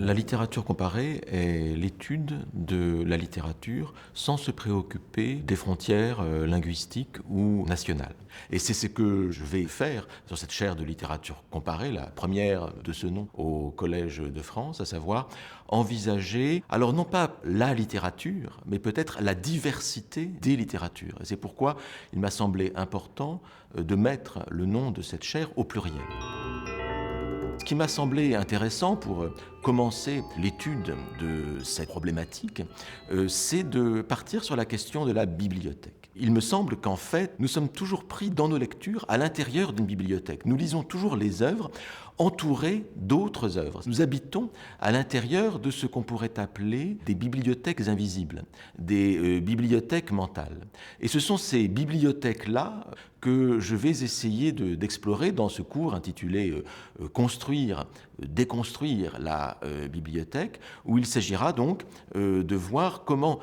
La littérature comparée est l'étude de la littérature sans se préoccuper des frontières linguistiques ou nationales. Et c'est ce que je vais faire sur cette chaire de littérature comparée, la première de ce nom au Collège de France, à savoir envisager, alors non pas la littérature, mais peut-être la diversité des littératures. Et c'est pourquoi il m'a semblé important de mettre le nom de cette chaire au pluriel. Ce qui m'a semblé intéressant pour commencer l'étude de cette problématique, c'est de partir sur la question de la bibliothèque. Il me semble qu'en fait, nous sommes toujours pris dans nos lectures à l'intérieur d'une bibliothèque. Nous lisons toujours les œuvres entourées d'autres œuvres. Nous habitons à l'intérieur de ce qu'on pourrait appeler des bibliothèques invisibles, des bibliothèques mentales. Et ce sont ces bibliothèques-là que je vais essayer d'explorer dans ce cours intitulé « Construire, déconstruire la bibliothèque », où il s'agira donc de voir comment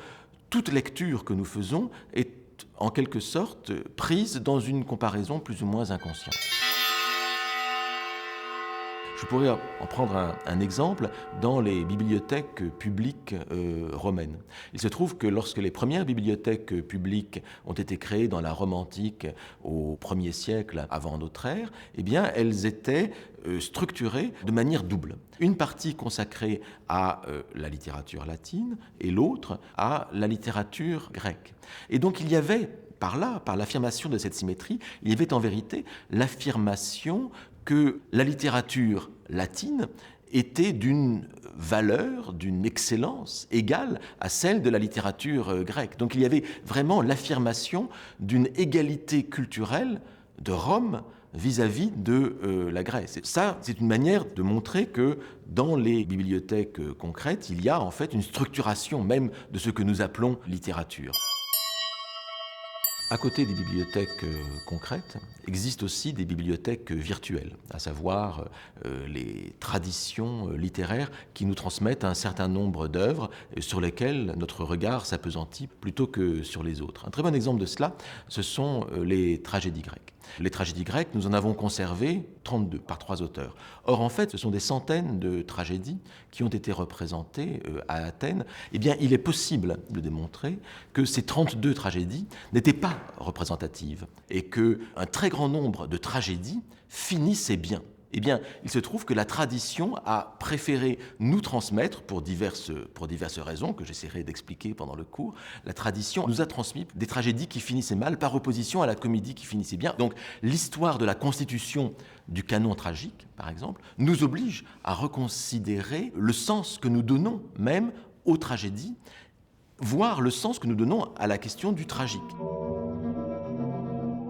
toute lecture que nous faisons est en quelque sorte prise dans une comparaison plus ou moins inconsciente. Je pourrais en prendre un exemple dans les bibliothèques publiques romaines. Il se trouve que lorsque les premières bibliothèques publiques ont été créées dans la Rome antique au 1er siècle avant notre ère, eh bien, elles étaient structurées de manière double. Une partie consacrée à la littérature latine et l'autre à la littérature grecque. Et donc il y avait par l'affirmation de cette symétrie, il y avait en vérité l'affirmation que la littérature latine était d'une valeur, d'une excellence égale à celle de la littérature grecque. Donc il y avait vraiment l'affirmation d'une égalité culturelle de Rome vis-à-vis de la Grèce. Ça, c'est une manière de montrer que dans les bibliothèques concrètes, il y a en fait une structuration même de ce que nous appelons littérature. À côté des bibliothèques concrètes, existent aussi des bibliothèques virtuelles, à savoir les traditions littéraires qui nous transmettent un certain nombre d'œuvres sur lesquelles notre regard s'appesantit plutôt que sur les autres. Un très bon exemple de cela, ce sont les tragédies grecques. Les tragédies grecques, nous en avons conservé 32 par 3 auteurs. Or, en fait, ce sont des centaines de tragédies qui ont été représentées à Athènes. Eh bien, il est possible de démontrer que ces 32 tragédies n'étaient pas représentatives et qu'un très grand nombre de tragédies finissaient bien. Eh bien, il se trouve que la tradition a préféré nous transmettre, pour diverses raisons que j'essaierai d'expliquer pendant le cours, la tradition nous a transmis des tragédies qui finissaient mal par opposition à la comédie qui finissait bien. Donc l'histoire de la constitution du canon tragique, par exemple, nous oblige à reconsidérer le sens que nous donnons même aux tragédies, voire le sens que nous donnons à la question du tragique.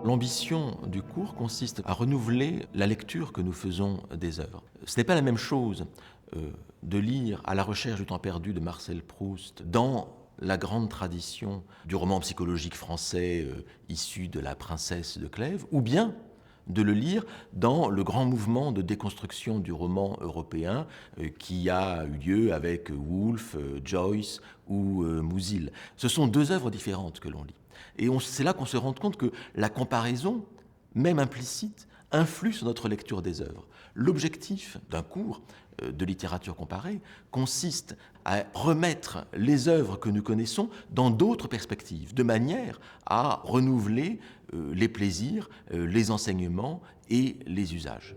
L'ambition du cours consiste à renouveler la lecture que nous faisons des œuvres. Ce n'est pas la même chose de lire À la recherche du temps perdu de Marcel Proust dans la grande tradition du roman psychologique français issu de La Princesse de Clèves, ou bien de le lire dans le grand mouvement de déconstruction du roman européen qui a eu lieu avec Woolf, Joyce ou Musil. Ce sont deux œuvres différentes que l'on lit. Et c'est là qu'on se rend compte que la comparaison, même implicite, influe sur notre lecture des œuvres. L'objectif d'un cours de littérature comparée consiste à remettre les œuvres que nous connaissons dans d'autres perspectives, de manière à renouveler les plaisirs, les enseignements et les usages.